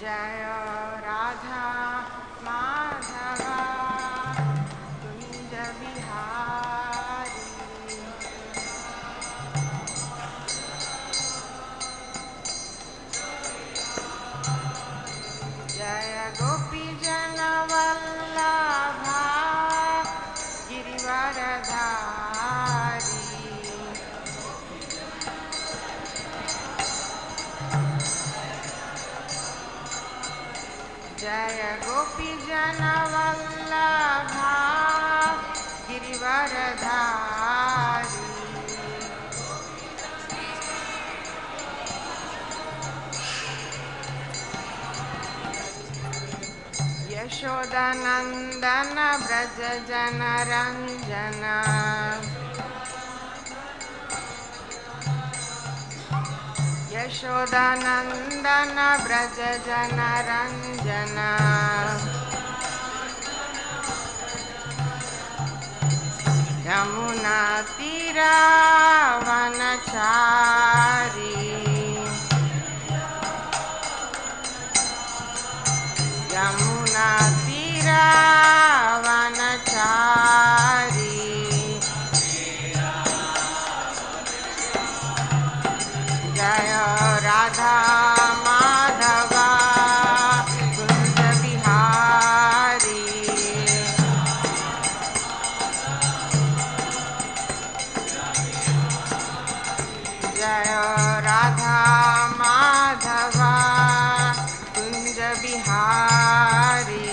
जय राधा माधव कुंज बिहारी जय गोपी जन वल्लभा गिरिवरधारी जय गोपी जन वल्लभा गिरिवरधारी यशोदानंदन ब्रज जन रंजन यशोदानंदन ब्रज जन रंजन यमुना तीरा वनचारी यमुना तीरा वनचारी जय राधा माधव कुंज बिहारी जय राधा माधव कुंज बिहारी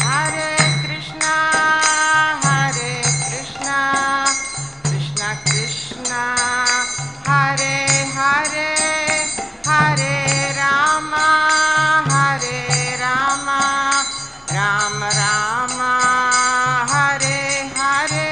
हरे कृष्णा कृष्णा कृष्णा हरे हरे हरे राम राम राम हरे हरे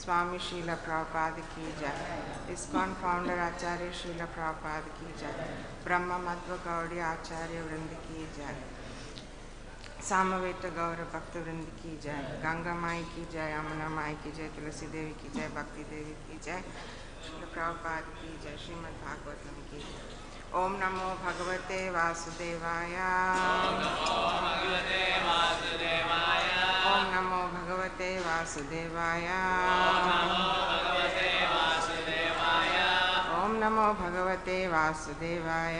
स्वामी शीला प्रभुपाद की जय। इस्कॉन फाउंडर आचार्य शीला प्रभुपाद की जय। ब्रह्म मध्व गौड़ी आचार्य वृंद की जय। सामवेद गौर भक्त वृंद की जय। गंगा माई की जय, यमुना माई की जय, तुलसी देवी की जय, भक्ति देवी की जय, शीला प्रभुपाद की जय। श्रीमद् भागवतम की जय। ओम नमो भगवते वासुदेवाय। ओम नमो भगवते वासुदेवाय। ओम नमो भगवते वासुदेवाय।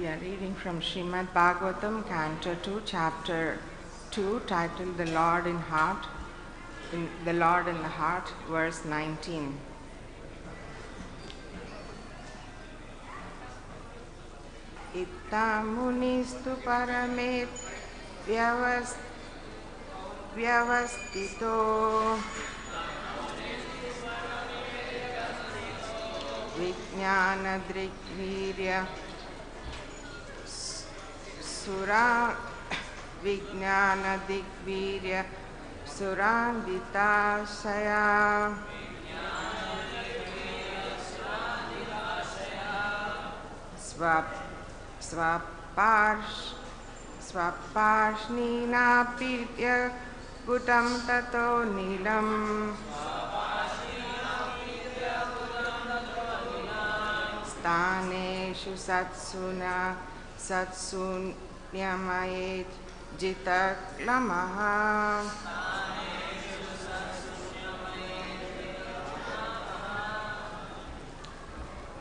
We are reading from Srimad Bhagavatam, Canto 2, Chapter 2, titled The Lord in the Heart, verse 19. Itthaṁ munis tūparamed vyavasthito vijñāna-dṛg-vīrya-surandhitāśayaḥ sva-pārṣṇināpīḍya gudaṁ tato nilaṁ sthāneṣu ṣaṭsūnnamayej jita-klamaḥ.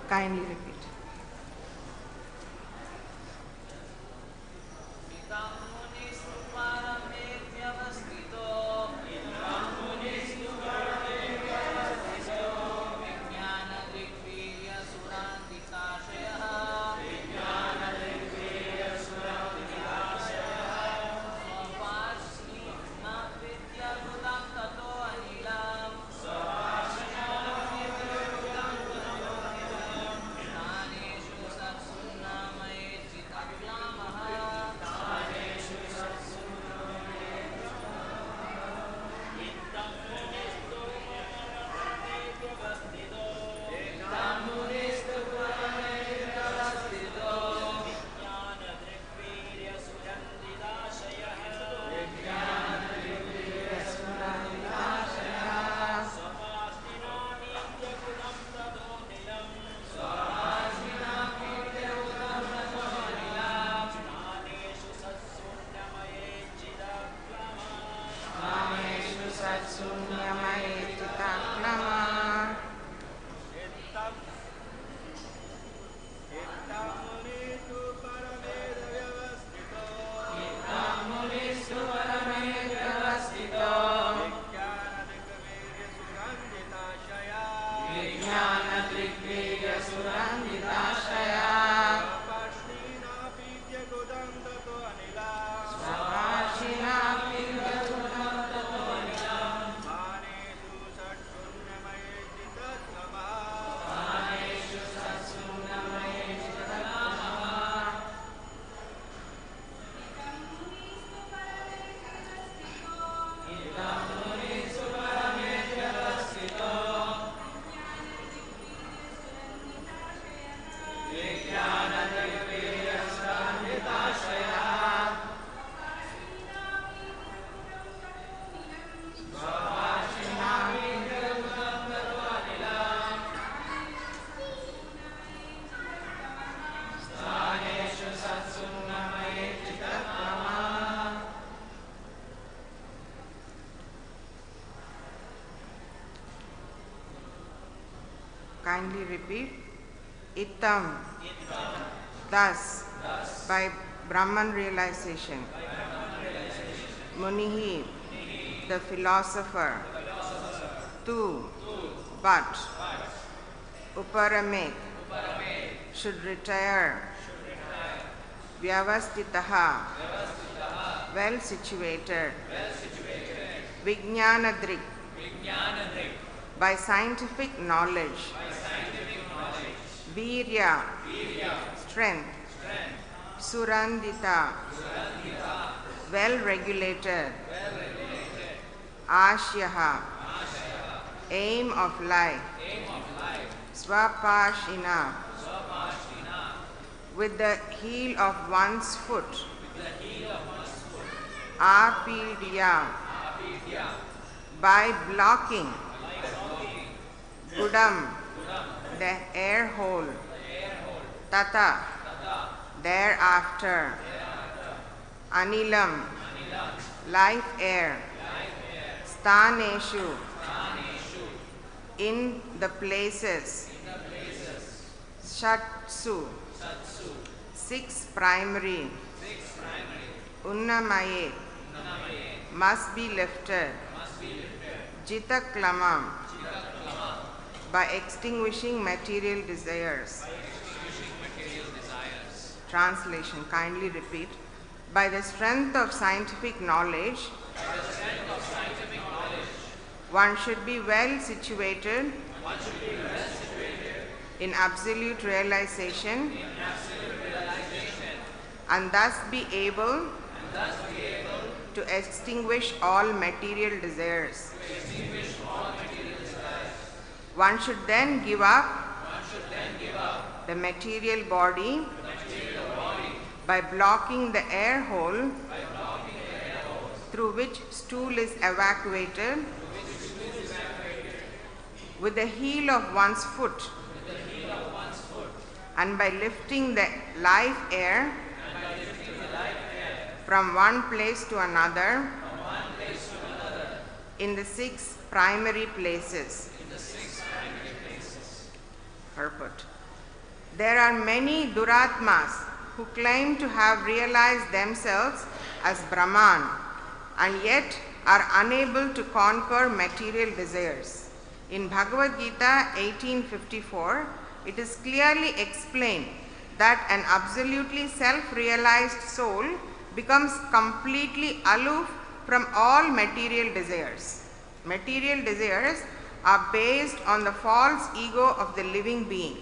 Kindly repeat. ṣaṭsūnnamayej jita-klamaḥ. vijñāna-dṛg-vīrya-surandhitāśayaḥ sva-pārṣṇināpīḍya gudaṁ tato anilam sva-pārṣṇināpīḍya gudaṁ tato anilam sthāneṣu ṣaṭsūnnamayej jita-klamaḥ sthāneṣu ṣaṭsūnnamayej jita-klamaḥ. Itthaṁ munis uparamet vyavasthito vijñāna-dṛg-vīrya-surandhitāśayaḥ sva-pārṣṇināpīḍya gudaṁ tato anilam sthāneṣu ṣaṭsūnnamayej jita-klamaḥ. Kindly repeat. Itthaṁ. Thus, by Brahman realization, muniḥ, the philosopher, but uparamet, should retire, vyavasthitaḥ, well situated, vijñāna-dṛk, by scientific knowledge, vīrya, strength, su-randhita, well regulated, āśayaḥ, aim of life, sva-pārṣṇinā, with the heel of one's foot, āpīḍya, by blocking, gudaṁ, the air hole, tataḥ, thereafter, anilam, life air, sthāneṣu, in the places, ṣaṭsu, six primary unnamayet must be lifted jita-klamaḥ by extinguishing material desires. Translation, kindly repeat. By the strength of scientific knowledge, one should be well situated in absolute realization and thus be able to extinguish all material desires. One should then give up the material body by blocking the air hole through which stool is evacuated with the heel of one's foot, and by lifting the life air from one place to another in the six primary places. Purport. There are many duratmas who claim to have realized themselves as Brahman and yet are unable to conquer material desires. In Bhagavad Gita 18:54, it is clearly explained that an absolutely self-realized soul becomes completely aloof from all material desires. Material desires are based on the false ego of the living being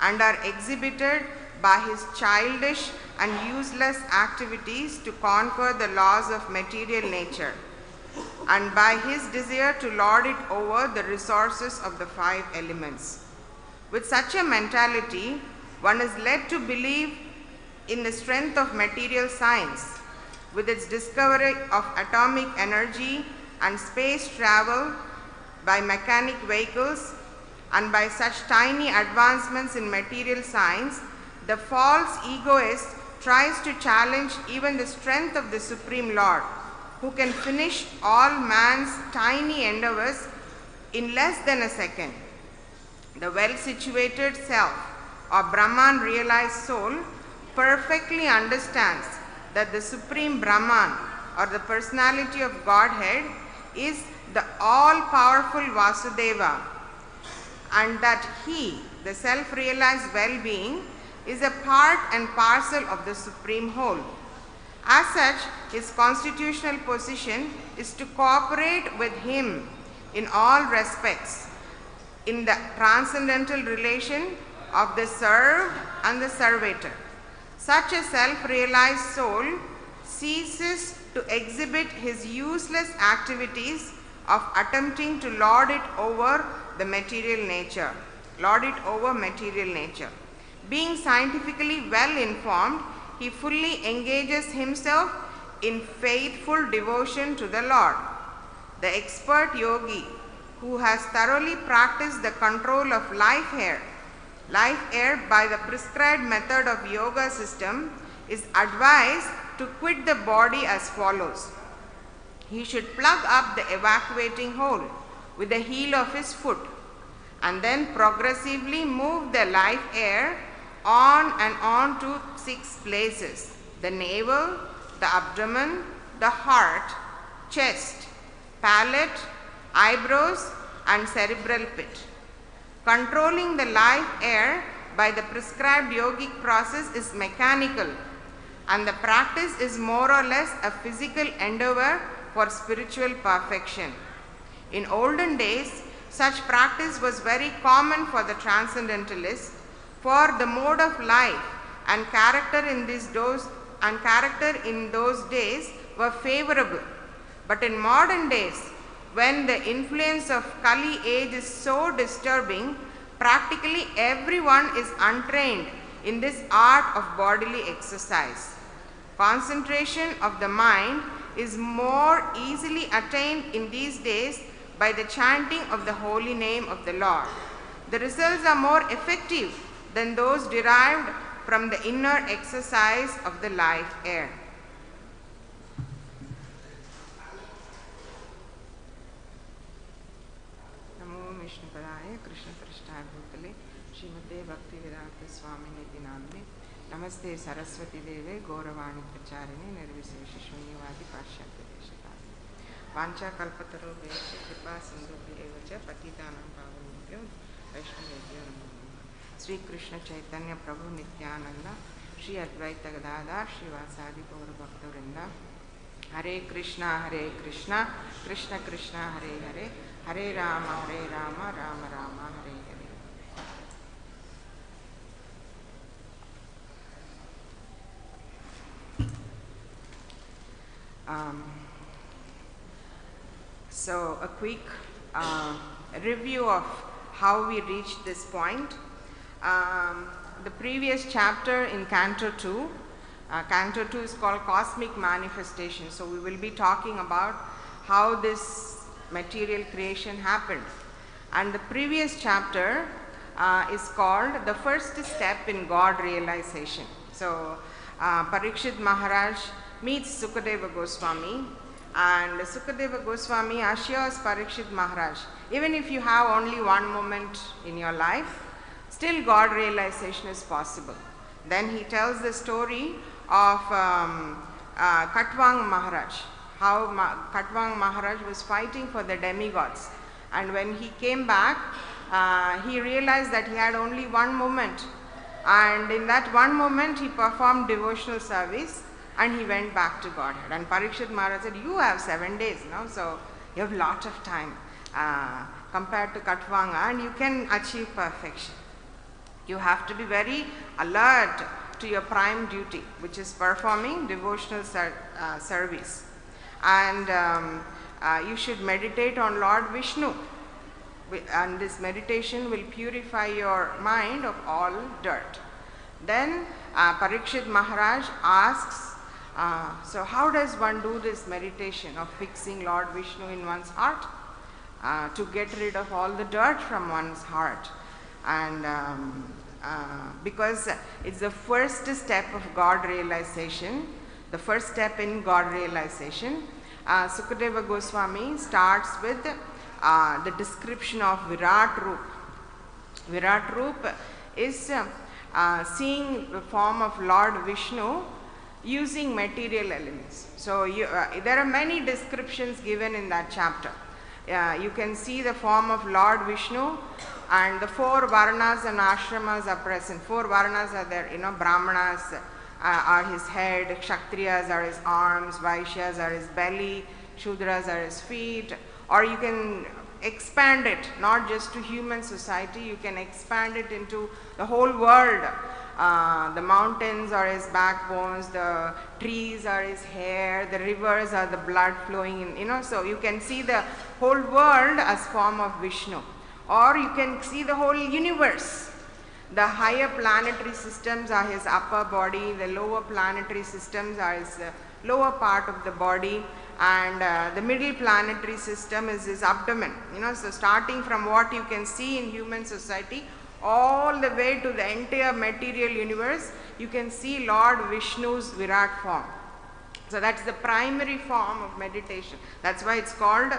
and are exhibited by his childish and useless activities to conquer the laws of material nature, and by his desire to lord it over the resources of the five elements. With such a mentality, one is led to believe in the strength of material science, with its discovery of atomic energy and space travel by mechanic vehicles, and by such tiny advancements in material science, the false egoist tries to challenge even the strength of the Supreme Lord, who can finish all man's tiny endeavors in less than a second. The well-situated self, or Brahman realized soul, perfectly understands that the Supreme Brahman, or the personality of Godhead, is the all-powerful Vasudeva, and that he, the self-realized well-being, is a part and parcel of the Supreme Whole. As such, his constitutional position is to cooperate with him in all respects in the transcendental relation of the served and the servator. Such a self-realized soul ceases to exhibit his useless activities of attempting to lord it over the material nature. Being scientifically well informed, he fully engages himself in faithful devotion to the Lord. The expert yogi who has thoroughly practiced the control of life air by the prescribed method of yoga system is advised to quit the body as follows. He should plug up the evacuating hole with the heel of his foot and then progressively move the life air on and on to 6 places: the navel, the abdomen, the heart, chest, palate, eyebrows, and cerebral pit. Controlling the life air by the prescribed yogic process is mechanical, and the practice is more or less a physical endeavor for spiritual perfection. In olden days, such practice was very common for the transcendentalists, for the mode of life and character in those days were favorable. But in modern days, when the influence of Kali age is so disturbing, practically everyone is untrained in this art of bodily exercise. Concentration of the mind is more easily attained in these days by the chanting of the holy name of the Lord. The results are more effective than those derived from the inner exercise of the life air. Namo Vishnu Padaya Krishna Prashthaya Bhutale Srimate Bhakti Vedanta Swamini Dinamne Namaste Saraswati Deve Gauravani Pracharine Nirvisesha Shunyavadi Paśyatya Deshatarini Vancha Kalpataro Vesha Kripa Sindhubhyo Evacha Patitanam Pavanebhyo Vaishnavebhyo Namo Namaha. Sri Krishna Chaitanya Prabhu Nityananda Shri Advaita Gadadhar Srivasadi Gaura Bhakta-vrinda. Hare Krishna, Krishna Krishna, Hare Hare, Hare Rama, Rama Rama, Hare Hare. So a quick review of how we reached this point. The previous chapter in Canto 2, Canto 2 is called Cosmic Manifestation. So we will be talking about how this material creation happened. And the previous chapter is called The First Step in God Realization. So Parikshit Maharaj meets Sukadeva Goswami, and Sukadeva Goswami assures Parikshit Maharaj, even if you have only one moment in your life, still God realization is possible. Then he tells the story of Katwang Maharaj, how Katwang Maharaj was fighting for the demigods, and when he came back, he realized that he had only one moment, and in that one moment he performed devotional service and he went back to Godhead. And Parikshit Maharaj said, you have 7 days now, so you have lot of time compared to Katwanga, and you can achieve perfection. You have to be very alert to your prime duty, which is performing devotional service. And you should meditate on Lord Vishnu, and this meditation will purify your mind of all dirt. Then Parikshit Maharaj asks, so how does one do this meditation of fixing Lord Vishnu in one's heart to get rid of all the dirt from one's heart? And because it's the first step of God realization, the first step in God realization, Sukadeva Goswami starts with the description of Virat Roop. Virat Roop is seeing the form of Lord Vishnu using material elements. So there are many descriptions given in that chapter. You can see the form of Lord Vishnu, and the 4 varnas and ashramas are present. 4 varnas are there, Brahmanas are his head, Kshatriyas are his arms, Vaishyas are his belly, Shudras are his feet. Or you can expand it, not just to human society, you can expand it into the whole world. The mountains are his backbones, the trees are his hair, the rivers are the blood flowing in, so you can see the whole world as form of Vishnu. Or you can see the whole universe. The higher planetary systems are his upper body, the lower planetary systems are his lower part of the body, and the middle planetary system is his abdomen. So starting from what you can see in human society, all the way to the entire material universe, you can see Lord Vishnu's Virat form. So that's the primary form of meditation. That's why it's called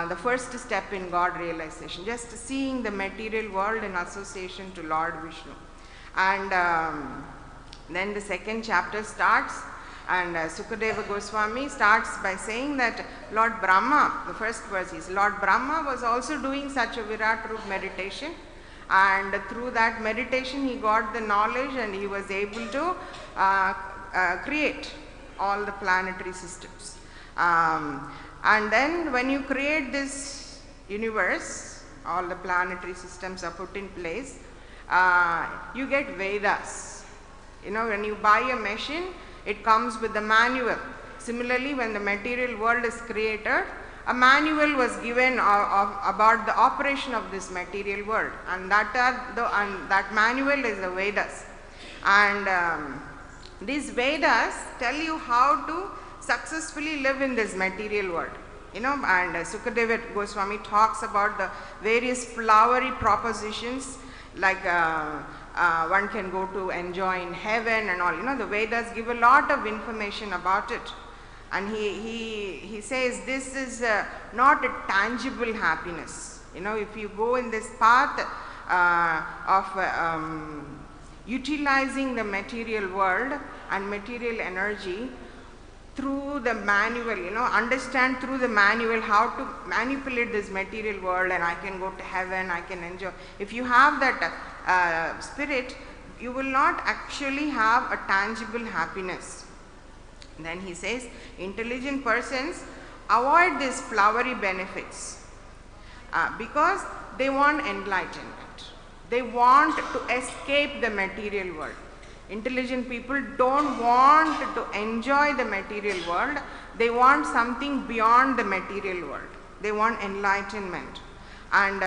the first step in God realization, just seeing the material world in association to Lord Vishnu. And then the second chapter starts, and Sukadeva Goswami starts by saying that Lord Brahma, the first verse is, Lord Brahma was also doing such a Virat Roop meditation, and through that meditation he got the knowledge and he was able to create all the planetary systems. And then when you create this universe, all the planetary systems are put in place, you get Vedas. When you buy a machine, it comes with the manual. Similarly, when the material world is created, a manual was given about the operation of this material world, and that manual is the Vedas. And these Vedas tell you how to successfully live in this material world. And Sukadeva Goswami talks about the various flowery propositions, like one can go to enjoy in heaven and all. The Vedas give a lot of information about it. And he says this is not a tangible happiness. If you go in this path of utilizing the material world and material energy through the manual, understand through the manual how to manipulate this material world, and I can go to heaven, I can enjoy. If you have that spirit, you will not actually have a tangible happiness. Then he says, intelligent persons avoid these flowery benefits because they want enlightenment. They want to escape the material world. Intelligent people don't want to enjoy the material world. They want something beyond the material world. They want enlightenment. And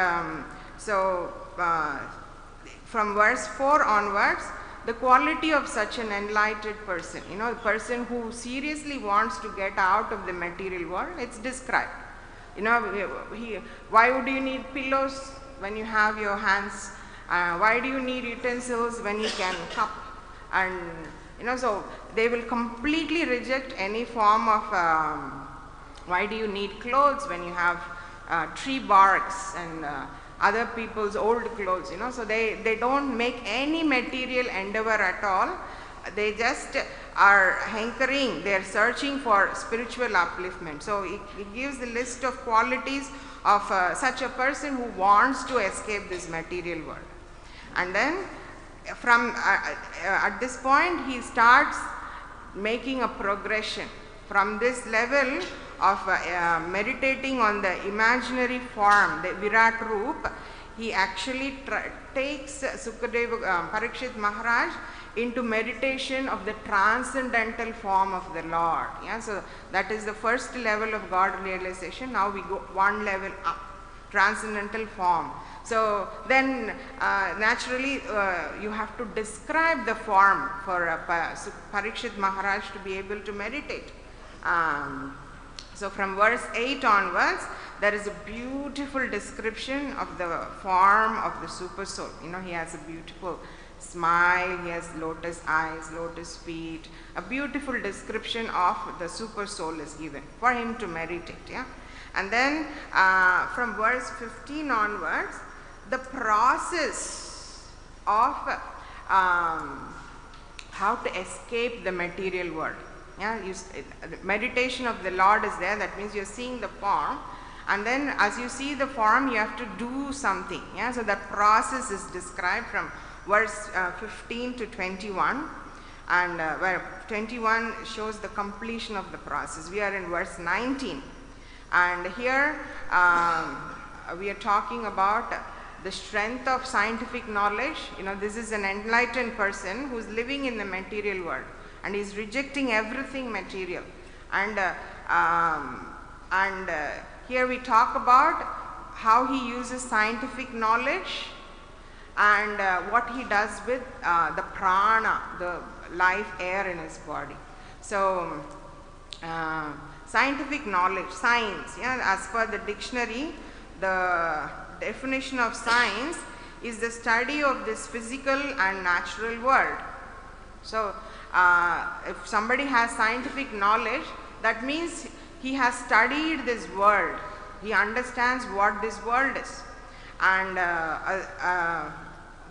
from verse 4 onwards, the quality of such an enlightened person, a person who seriously wants to get out of the material world, it's described. Why would you need pillows when you have your hands? Why do you need utensils when you can cup? And so they will completely reject any form of why do you need clothes when you have tree barks and other people's old clothes, so they don't make any material endeavor at all. They just are hankering, they are searching for spiritual upliftment. So it gives the list of qualities of such a person who wants to escape this material world. And then from at this point he starts making a progression from this level of meditating on the imaginary form, the Virat Roop. He actually takes Sukadeva Parikshit Maharaj into meditation of the transcendental form of the Lord. So that is the first level of God realization. Now we go one level up, transcendental form. So then naturally you have to describe the form for Parikshit Maharaj to be able to meditate. So from verse 8 onwards, there is a beautiful description of the form of the super soul. He has a beautiful smile, he has lotus eyes, lotus feet. A beautiful description of the super soul is given for him to meditate. And then from verse 15 onwards, the process of how to escape the material world. Meditation of the Lord is there. That means you're seeing the form, and then as you see the form, you have to do something. So that process is described from verse 15 to 21, and where 21 shows the completion of the process. We are in verse 19, and here we are talking about the strength of scientific knowledge. This is an enlightened person who is living in the material world, and is rejecting everything material. And here we talk about how he uses scientific knowledge and what he does with the prana, the life air in his body. So scientific knowledge, science, as per the dictionary, the definition of science is the study of this physical and natural world. So if somebody has scientific knowledge, that means he has studied this world. He understands what this world is. And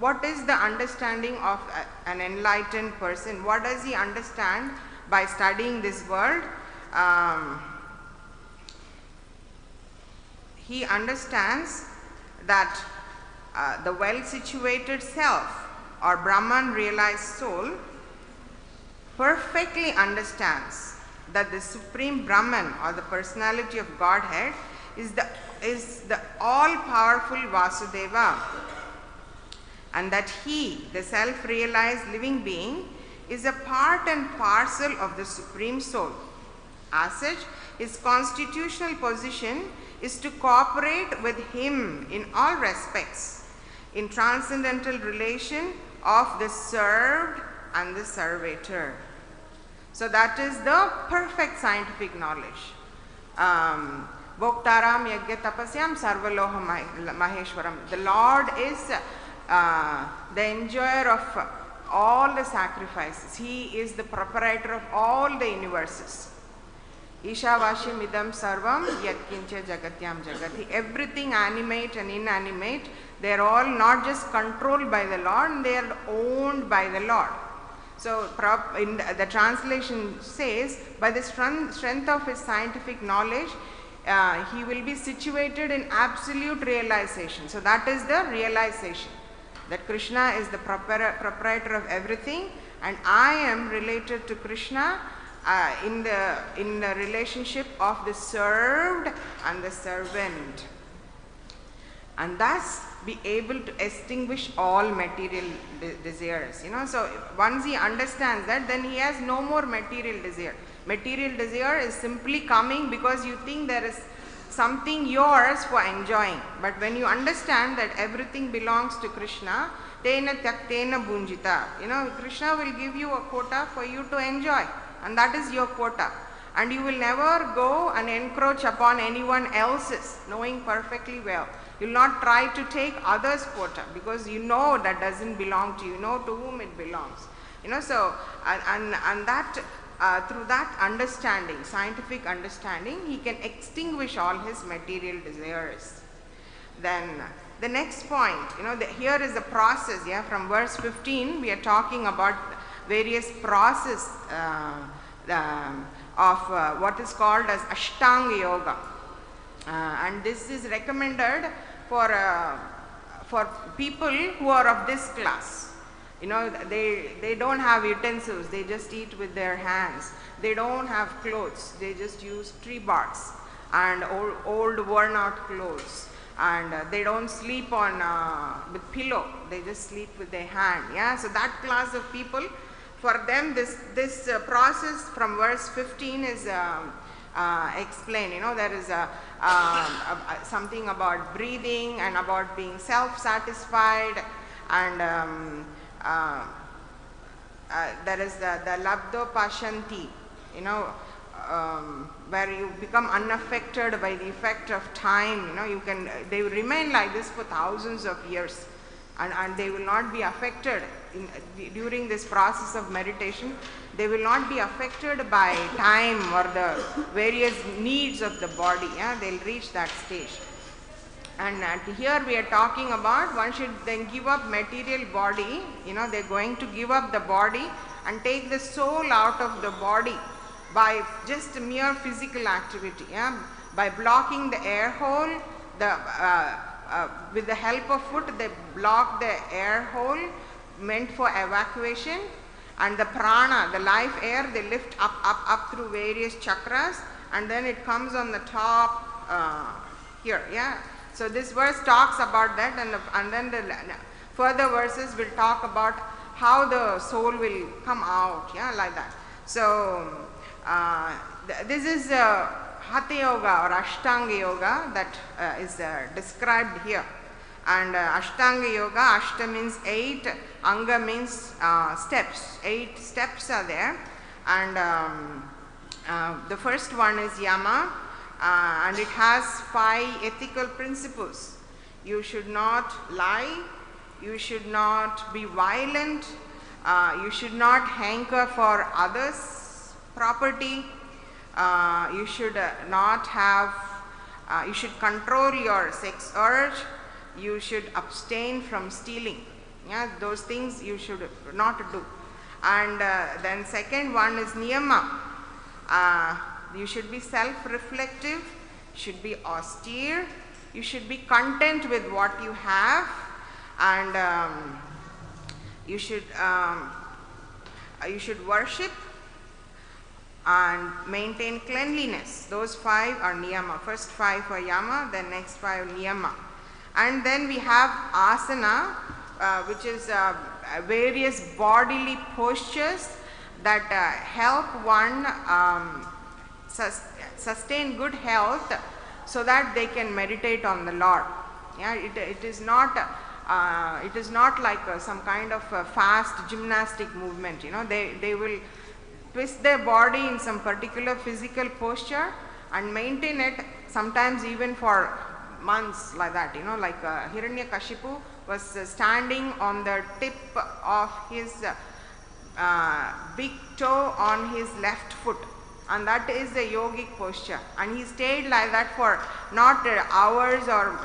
what is the understanding of an enlightened person? What does he understand by studying this world? He understands that the well-situated self, or Brahman realized soul, perfectly understands that the Supreme Brahman, or the personality of Godhead, is the all-powerful Vasudeva, and that he, the self-realized living being, is a part and parcel of the Supreme Soul. As such, his constitutional position is to cooperate with him in all respects, in transcendental relation of the served and the servator. So that is the perfect scientific knowledge. Bhoktaram yajna tapasyam sarvaloha maheshwaram. The Lord is the enjoyer of all the sacrifices. He is the proprietor of all the universes. Ishavashim idam sarvam yatkincha jagatyam jagati. Everything animate and inanimate, They are all not just controlled by the Lord, they are owned by the Lord. So in the translation says, by the strength of his scientific knowledge, he will be situated in absolute realization. So that is the realization, that Krishna is the proprietor of everything, and I am related to Krishna in the relationship of the served and the servant, and thus be able to extinguish all material desires. So once he understands that, then he has no more material desire. Material desire is simply coming because you think there is something yours for enjoying. But when you understand that everything belongs to Krishna, tena tyaktena bhunjita. Krishna will give you a quota for you to enjoy, and that is your quota. And you will never go and encroach upon anyone else's, knowing perfectly well. You will not try to take others' quota, because you know that doesn't belong to you, know to whom it belongs. So and that through that understanding, scientific understanding, he can extinguish all his material desires. Then the next point, here is the process. From verse 15, we are talking about various process of what is called as Ashtanga Yoga, and this is recommended for people who are of this class. They don't have utensils, they just eat with their hands. They don't have clothes, they just use tree barks and old worn out clothes. And they don't sleep on with pillow, they just sleep with their hand. So that class of people, for them this process from verse 15 is explained. There is something about breathing and about being self-satisfied, and there is the labdo pashanti, where you become unaffected by the effect of time. They will remain like this for thousands of years, and they will not be affected during this process of meditation. They will not be affected by time or the various needs of the body. They will reach that stage. And here we are talking about one should then give up material body. They are going to give up the body and take the soul out of the body by just mere physical activity. By blocking the air hole, with the help of foot, they block the air hole meant for evacuation, and the prana, the life air, they lift up through various chakras, and then it comes on the top here. So this verse talks about that, and then the further verses will talk about how the soul will come out, like that. So this is Hatha Yoga or Ashtanga Yoga that is described here. And Ashtanga Yoga, Ashta means 8, Anga means steps. 8 steps are there, and the first one is Yama, and it has 5 ethical principles. You should not lie, you should not be violent, you should not hanker for others' property, you should not have, you should control your sex urge, you should abstain from stealing. Those things you should not do. And then second one is niyama. You should be self-reflective, should be austere, you should be content with what you have, and you should worship and maintain cleanliness. Those 5 are niyama. First 5 are yama, then next 5 niyama. And then we have asana, which is various bodily postures that help one sustain good health so that they can meditate on the Lord. It is not like some kind of fast gymnastic movement. They will twist their body in some particular physical posture and maintain it, sometimes even for months, like that. Like Hiranyakashipu was standing on the tip of his big toe on his left foot, and that is the yogic posture, and he stayed like that for not hours or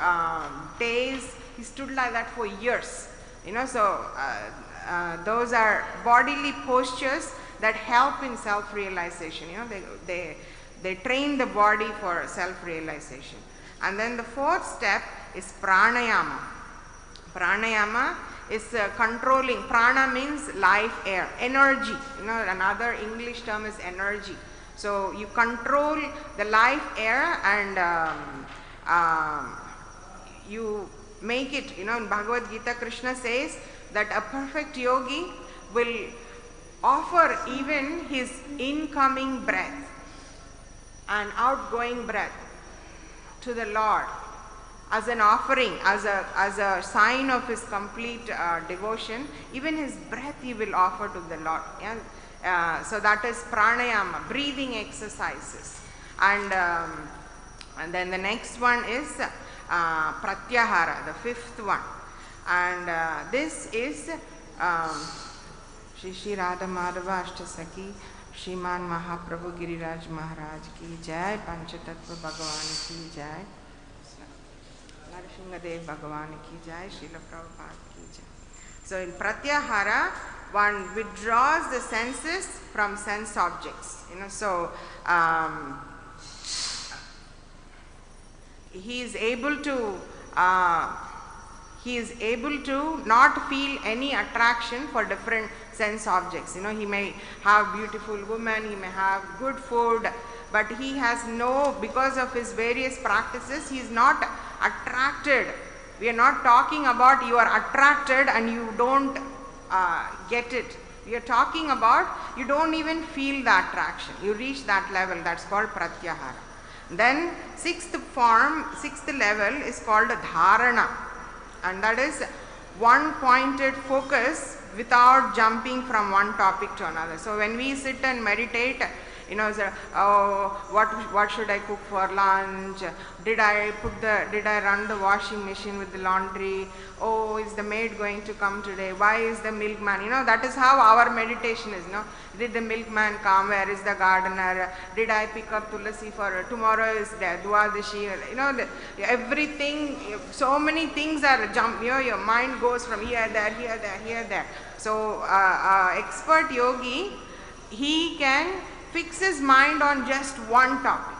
days. he stood like that for years. So those are bodily postures that help in self-realization. They train the body for self-realization. And then the fourth step is pranayama. Pranayama is controlling. Prana means life, air, energy. Another English term is energy. So you control the life air and you make it. In Bhagavad Gita, Krishna says that a perfect yogi will offer even his incoming breath and outgoing breath to the Lord as an offering, as a sign of his complete devotion. Even his breath he will offer to the Lord. So that is pranayama, breathing exercises. And then the next one is pratyahara, the fifth one. And this is Shri Radha Madhava Ashtasaki Shriman Mahaprabhu Giriraj Maharaj ki jai, Panchatattva Bhagavan ki jai, Narasinghadev Bhagavan ki jai, Srila Prabhupada ki jai. So in pratyahara, one withdraws the senses from sense objects. So he is able to not feel any attraction for different sense objects. He may have beautiful women, he may have good food, but he has because of his various practices, he is not attracted. We are not talking about you are attracted and you don't get it. We are talking about you don't even feel the attraction. You reach that level. That's called pratyahara. Then sixth level is called dharana, and that is one pointed focus without jumping from one topic to another. So when we sit and meditate, what should I cook for lunch? Did I run the washing machine with the laundry? Oh, is the maid going to come today? Why is the milkman? That is how our meditation is. Did the milkman come? Where is the gardener? Did I pick up tulasi for tomorrow? Is there Dwadashi? Everything. So many things are jump. Your mind goes from here, there, here, there, here, there. So expert yogi, he can fix his mind on just one topic,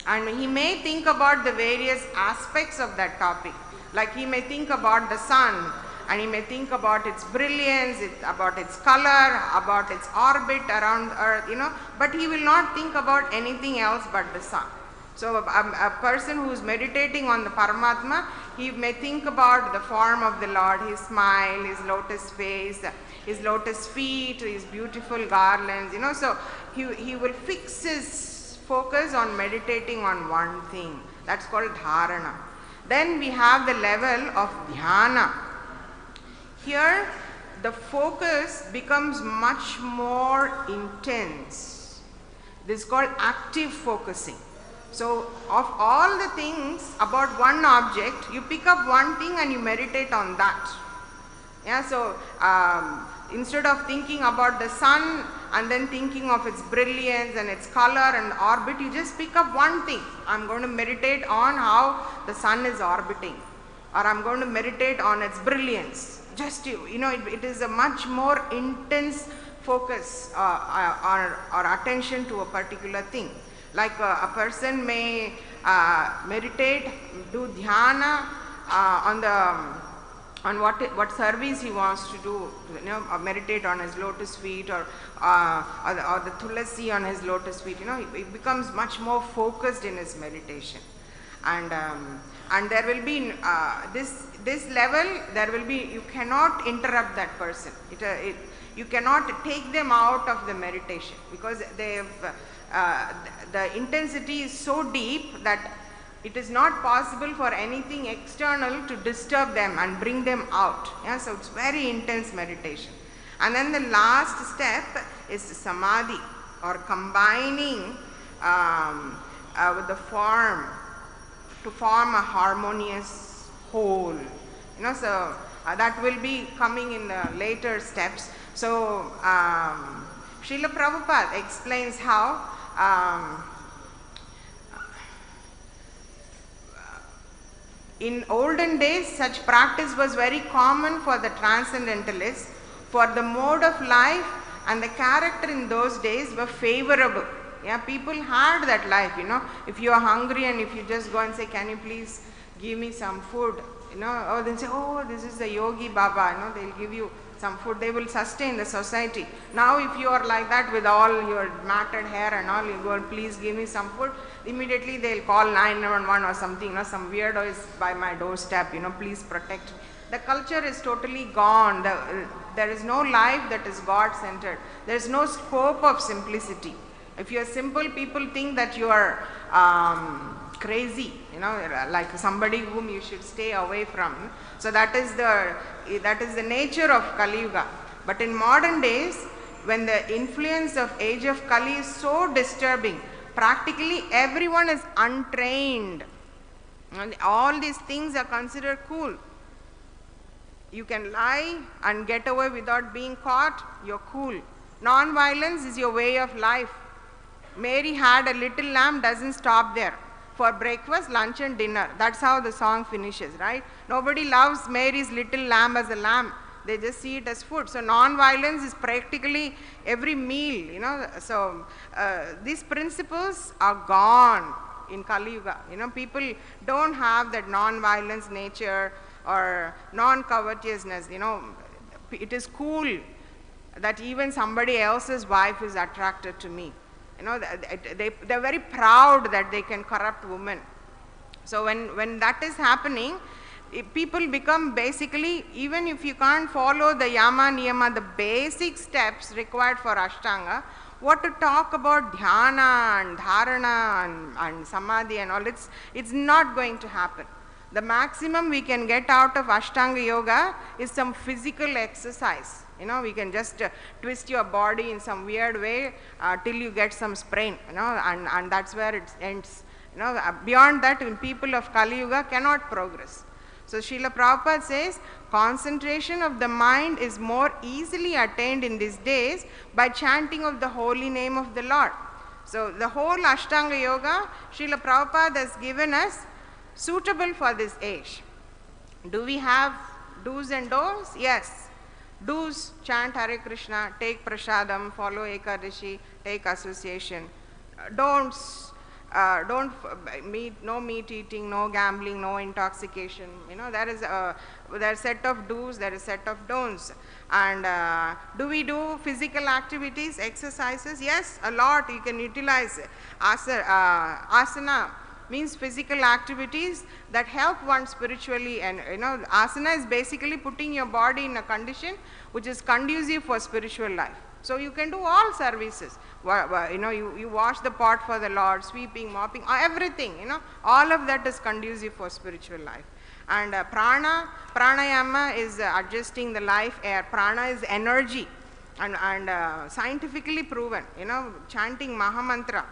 and he may think about the various aspects of that topic. Like he may think about the sun, and he may think about its brilliance, about its color, about its orbit around earth, but he will not think about anything else but the sun. So a person who is meditating on the Paramatma, he may think about the form of the Lord, his smile, his lotus face, his lotus feet, his beautiful garlands, so he will fix his focus on meditating on one thing. That's called dharana. Then we have the level of dhyana. Here the focus becomes much more intense. This is called active focusing. So of all the things about one object, you pick up one thing and you meditate on that. So instead of thinking about the sun and then thinking of its brilliance and its color and orbit, you just pick up one thing. I'm going to meditate on how the sun is orbiting, or I'm going to meditate on its brilliance. Just it is a much more intense focus or attention to a particular thing. Like a person may meditate, do dhyana on what service he wants to do, meditate on his lotus feet or the tulasi on his lotus feet. He becomes much more focused in his meditation, and there will be this level. There will be, you cannot interrupt that person. You cannot take them out of the meditation, because they have the intensity is so deep that it is not possible for anything external to disturb them and bring them out. So it's very intense meditation. And then the last step is samadhi, or combining with the form to form a harmonious whole. So that will be coming in the later steps. So Srila Prabhupada explains how In olden days, such practice was very common for the transcendentalists, for the mode of life and the character in those days were favorable. Yeah, people had that life, if you are hungry and if you just go and say, can you please give me some food, or they'll say, oh, this is the yogi Baba, they'll give you some food, they will sustain the society. Now if you are like that with all your matted hair and all, you go, please give me some food, immediately they'll call 911 or something, some weirdo is by my doorstep, please protect me. The culture is totally gone. There is no life that is God-centered. There is no scope of simplicity. If you are simple, people think that you are crazy, like somebody whom you should stay away from. So that is the nature of Kali Yuga. But in modern days, when the influence of age of Kali is so disturbing, practically everyone is untrained. And all these things are considered cool. You can lie and get away without being caught, you're cool. Non-violence is your way of life. Mary had a little lamb doesn't stop there. For breakfast, lunch and dinner. That's how the song finishes, right? Nobody loves Mary's little lamb as a lamb. They just see it as food. So non-violence is practically every meal, So these principles are gone in Kali Yuga. People don't have that non-violence nature or non-covetousness. It is cool that even somebody else's wife is attracted to me. They're very proud that they can corrupt women. So when that is happening, people become basically, even if you can't follow the yama, niyama, the basic steps required for Ashtanga, what to talk about dhyana and dharana and samadhi and all, it's not going to happen. The maximum we can get out of Ashtanga Yoga is some physical exercise. We can just twist your body in some weird way till you get some sprain, and that's where it ends. Beyond that, people of Kali Yuga cannot progress. So Srila Prabhupada says, concentration of the mind is more easily attained in these days by chanting of the holy name of the Lord. So the whole Ashtanga Yoga, Srila Prabhupada has given us suitable for this age. Do we have do's and don'ts? Yes. Do's, chant Hare Krishna, take prasadam, follow Ekadashi, take association. Don'ts, no meat eating, no gambling, no intoxication. There is a set of do's, there is a set of don'ts. And do we do physical activities, exercises? Yes, a lot. You can utilize asana. Means physical activities that help one spiritually, and asana is basically putting your body in a condition which is conducive for spiritual life. So you can do all services. You wash the pot for the Lord, sweeping, mopping, everything. All of that is conducive for spiritual life. And pranayama is adjusting the life air. Prana is energy, and scientifically proven. Chanting Mahamantra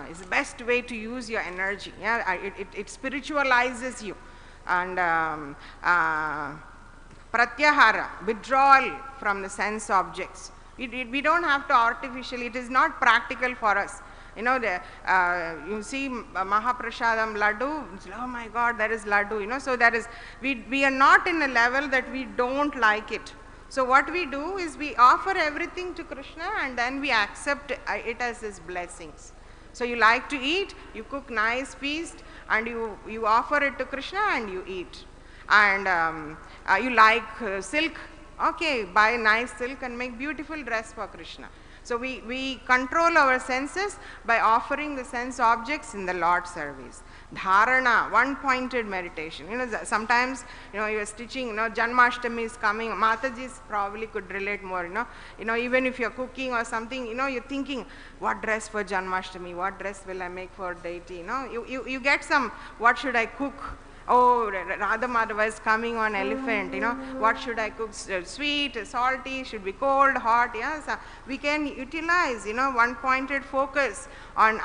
is the best way to use your energy. Yeah, it spiritualizes you. And pratyahara, withdrawal from the sense objects. We don't have to artificially, it is not practical for us. You see Mahaprasadam Laddu, oh my God, there is Laddu, so there is, we are not in a level that we don't like it. So what we do is we offer everything to Krishna and then we accept it as his blessings. So you like to eat, you cook nice feast and you offer it to Krishna and you eat. And you like silk, okay, buy nice silk and make beautiful dress for Krishna. So we control our senses by offering the sense objects in the Lord's service. Dharana, one-pointed meditation. Sometimes, you are stitching, Janmashtami is coming, Mataji's probably could relate more, even if you're cooking or something, you're thinking, what dress for Janmashtami, what dress will I make for deity, you get some, what should I cook? Oh, Radha Madhava is coming on elephant, what should I cook? Sweet, salty, should be cold, hot, yeah. So we can utilize, one-pointed focus on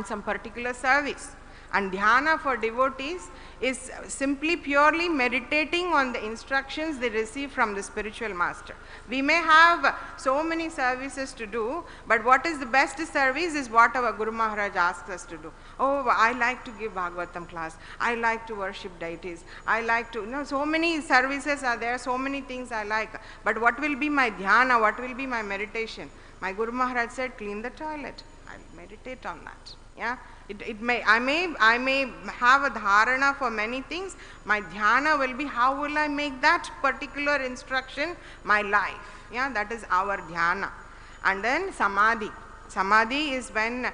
some particular service. And dhyana for devotees is simply purely meditating on the instructions they receive from the spiritual master. We may have so many services to do, but what is the best service is what our Guru Maharaj asks us to do. Oh, I like to give Bhagavatam class. I like to worship deities. I like to, so many services are there, so many things I like. But what will be my dhyana? What will be my meditation? My Guru Maharaj said, clean the toilet. I'll meditate on that. Yeah. I may have a dharana for many things. My dhyana will be how will I make that particular instruction my life. Yeah, that is our dhyana. And then samadhi. Samadhi is when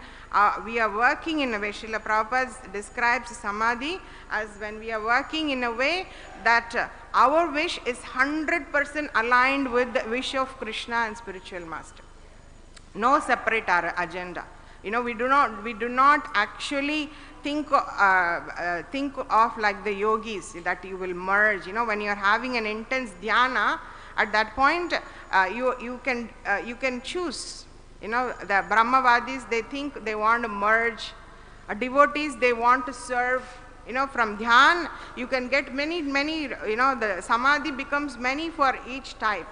we are working in a way. Srila Prabhupada describes samadhi as when we are working in a way that our wish is 100% aligned with the wish of Krishna and spiritual master. No separate agenda. We do not actually think of like the yogis that you will merge. When you are having an intense dhyana, at that point you can choose. The Brahmavadis, they think they want to merge. Devotees, they want to serve. From dhyan you can get many. The samadhi becomes many for each type.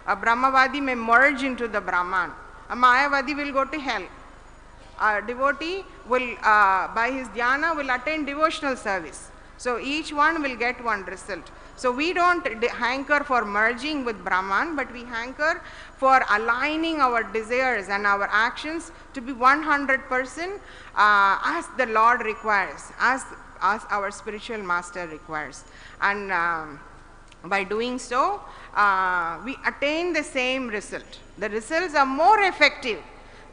A Brahmavadi may merge into the Brahman. A Mayavadi will go to hell. A devotee will, by his dhyana, will attain devotional service. So each one will get one result. So we don't hanker for merging with Brahman, but we hanker for aligning our desires and our actions to be 100% as the Lord requires, as our spiritual master requires. And by doing so, we attain the same result. The results are more effective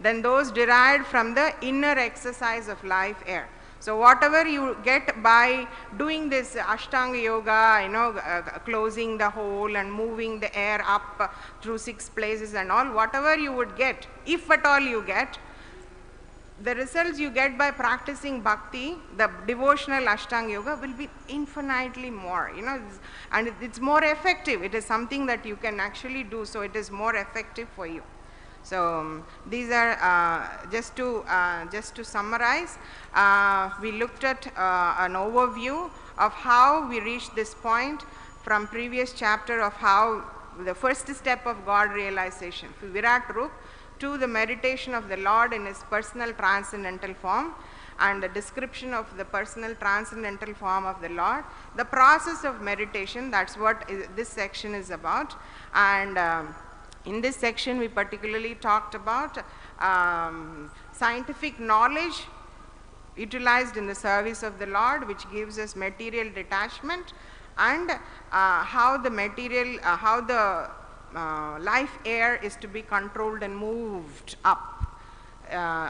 than those derived from the inner exercise of life air. So whatever you get by doing this Ashtanga yoga, closing the hole and moving the air up through 6 places and all, whatever you would get, if at all you get, the results you get by practicing bhakti, the devotional Ashtanga yoga, will be infinitely more, and it's more effective. It is something that you can actually do, so it is more effective for you. So these are just to summarize. We looked at an overview of how we reached this point from previous chapter of how the first step of God realization, Virat Rup, to the meditation of the Lord in his personal transcendental form, and the description of the personal transcendental form of the Lord, the process of meditation. That's what this section is about. And in this section, we particularly talked about scientific knowledge utilized in the service of the Lord, which gives us material detachment, and how the life air is to be controlled and moved up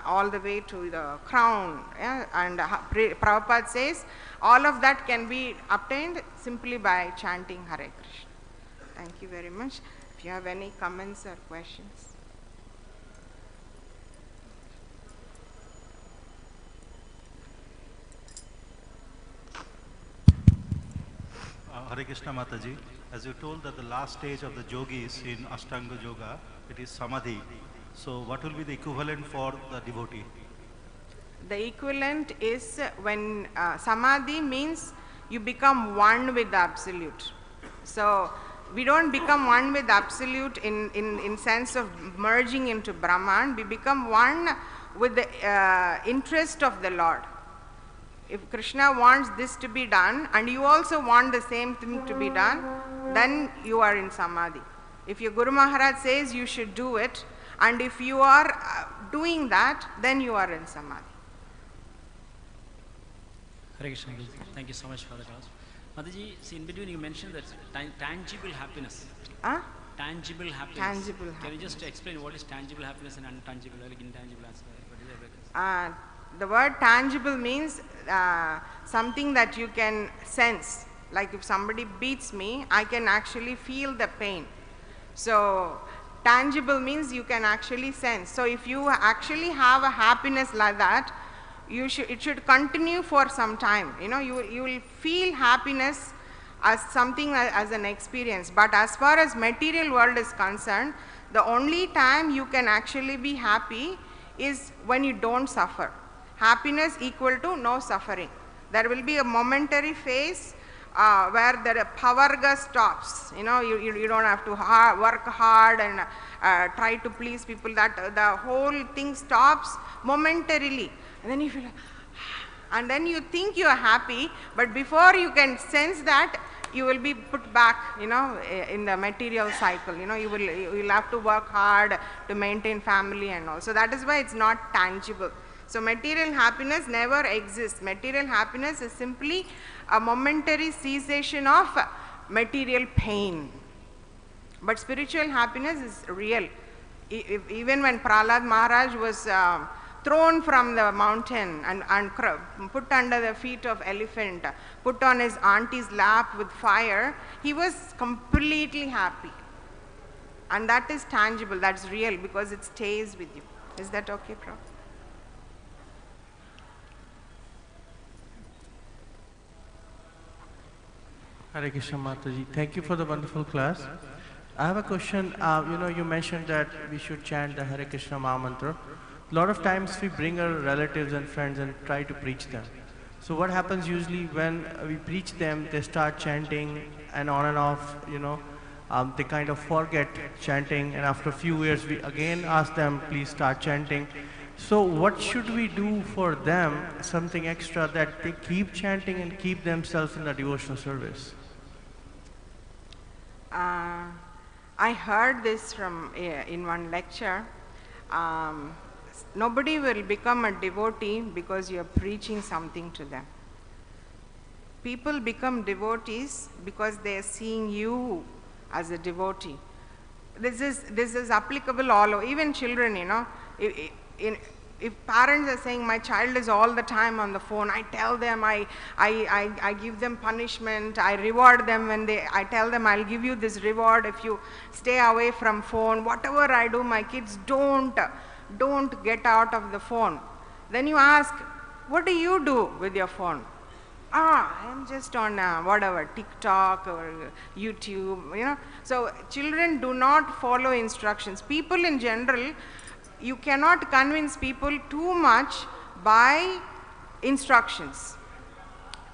all the way to the crown. Yeah? And Prabhupada says all of that can be obtained simply by chanting Hare Krishna. Thank you very much. If you have any comments or questions. Hare Krishna Mataji, as you told that the last stage of the yogis in Ashtanga Yoga, it is Samadhi. So what will be the equivalent for the devotee? The equivalent is when Samadhi means you become one with the Absolute. So we don't become one with Absolute in sense of merging into Brahman. We become one with the interest of the Lord. If Krishna wants this to be done and you also want the same thing to be done, then you are in Samadhi. If your Guru Maharaj says you should do it, and if you are doing that, then you are in Samadhi. Hare Krishna. Thank you so much for the class. Mataji, see, in between you mentioned that tangible happiness. Tangible happiness. Tangible happiness. Can you just explain what is tangible happiness and intangible, like intangible? The word tangible means something that you can sense. Like if somebody beats me, I can actually feel the pain. So tangible means you can actually sense. So if you actually have a happiness like that, it should continue for some time. You will feel happiness as something, as an experience. But as far as material world is concerned, the only time you can actually be happy is when you don't suffer. Happiness equal to no suffering. There will be a momentary phase where the pavarga stops. You know, you don't have to work hard and try to please people. That the whole thing stops momentarily, and then you feel, and then you think you are happy, but before you can sense that, you will be put back, you know, in the material cycle. You know, you will have to work hard to maintain family and all. So that is why it's not tangible. So material happiness never exists. Material happiness is simply a momentary cessation of material pain. But spiritual happiness is real. Even when Prahlad Maharaj was thrown from the mountain and put under the feet of elephant, put on his auntie's lap with fire, he was completely happy. And that is tangible, that's real, because it stays with you. Is that okay, Prabhu? Hare Krishna Mataji, thank you for the wonderful class. I have a question. You know, you mentioned that we should chant the Hare Krishna Maha Mantra. A lot of times we bring our relatives and friends and try to preach them. So what happens usually when we preach them, they start chanting and on and off, you know, they kind of forget chanting, and after a few years we again ask them, please start chanting. So what should we do for them, something extra, that they keep chanting and keep themselves in the devotional service? I heard this from in one lecture. Nobody will become a devotee because you are preaching something to them. People become devotees because they are seeing you as a devotee. This is applicable all over, even children, you know. If parents are saying, my child is all the time on the phone, I tell them, I give them punishment, I reward them when I tell them, I'll give you this reward if you stay away from phone. Whatever I do, my kids don't get out of the phone. Then you ask, what do you do with your phone? I am just on whatever, TikTok or YouTube, you know. So children do not follow instructions. People in general, you cannot convince people too much by instructions.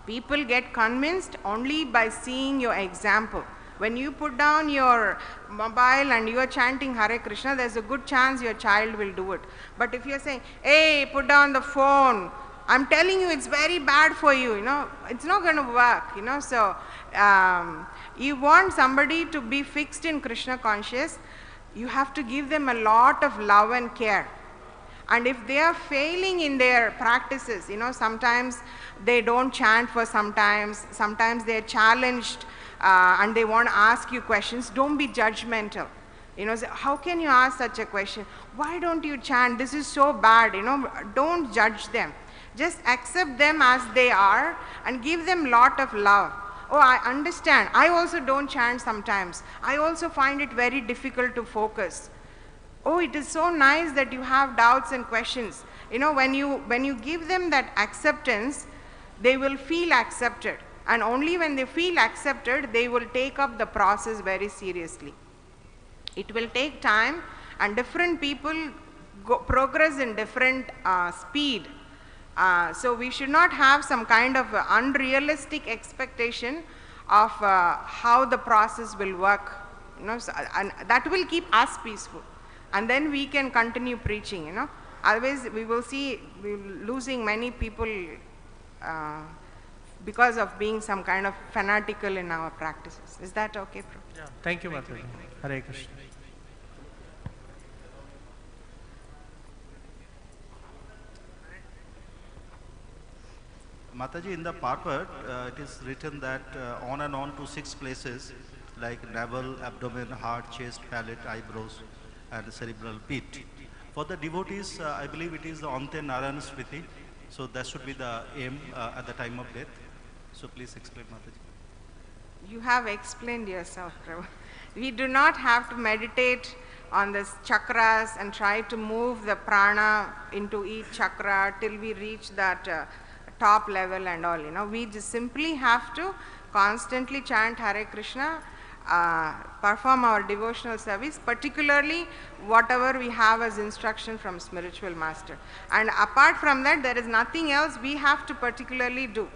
People get convinced only by seeing your example. When you put down your mobile and you are chanting Hare Krishna, there's a good chance your child will do it. But if you're saying, hey, put down the phone, I'm telling you it's very bad for you, you know, it's not going to work, you know. So you want somebody to be fixed in Krishna conscious, you have to give them a lot of love and care. And if they are failing in their practices, you know, sometimes they don't chant for sometimes they're challenged and they want to ask you questions, don't be judgmental. You know, say, how can you ask such a question? Why don't you chant? This is so bad, you know. Don't judge them. Just accept them as they are and give them lot of love. Oh, I understand. I also don't chant sometimes. I also find it very difficult to focus. Oh, it is so nice that you have doubts and questions. You know, when you give them that acceptance, they will feel accepted. And only when they feel accepted, they will take up the process very seriously. It will take time, and different people progress in different speed. So we should not have some kind of unrealistic expectation of how the process will work. You know, so, and that will keep us peaceful. And then we can continue preaching, you know. Otherwise, we will see we're losing many people because of being some kind of fanatical in our practices. Is that okay, Prabhu? Yeah. Thank you, Mataji. Hare Krishna. Mataji, in the Purport, it is written that on and on to 6 places like navel, abdomen, heart, chest, palate, eyebrows, and cerebral pit. For the devotees, I believe it is the Ante Narayana Smriti, so that should be the aim at the time of death. So please explain, Mataji. You have explained yourself, Prabhu. We do not have to meditate on the chakras and try to move the prana into each chakra till we reach that top level and all, you know. We just simply have to constantly chant Hare Krishna perform our devotional service, particularly whatever we have as instruction from spiritual master. And apart from that, there is nothing else we have to particularly do.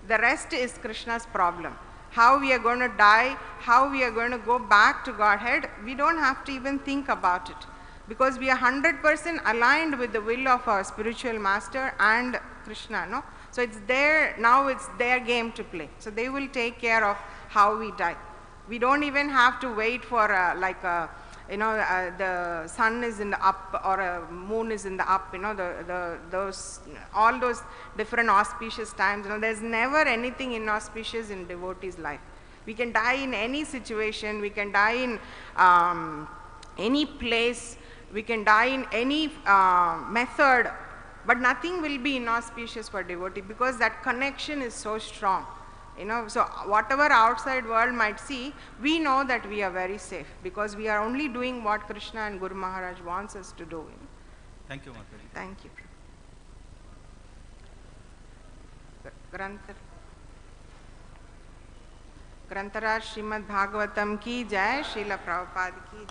The rest is Krishna's problem. How we are going to die, how we are going to go back to Godhead, we don't have to even think about it. Because we are 100% aligned with the will of our spiritual master and Krishna, no? So it's there, now it's their game to play. So they will take care of how we die. We don't even have to wait for the sun is in the up or a moon is in the up, all those different auspicious times. There's never anything inauspicious in devotee's life. We can die in any situation, we can die in any place, we can die in any method, but nothing will be inauspicious for devotee because that connection is so strong. So whatever outside world might see, we know that we are very safe because we are only doing what Krishna and Guru Maharaj wants us to do. Thank you, Mataji. Thank you. Grantaraj Srimad Bhagavatam ki jai, Srila Prabhupada ki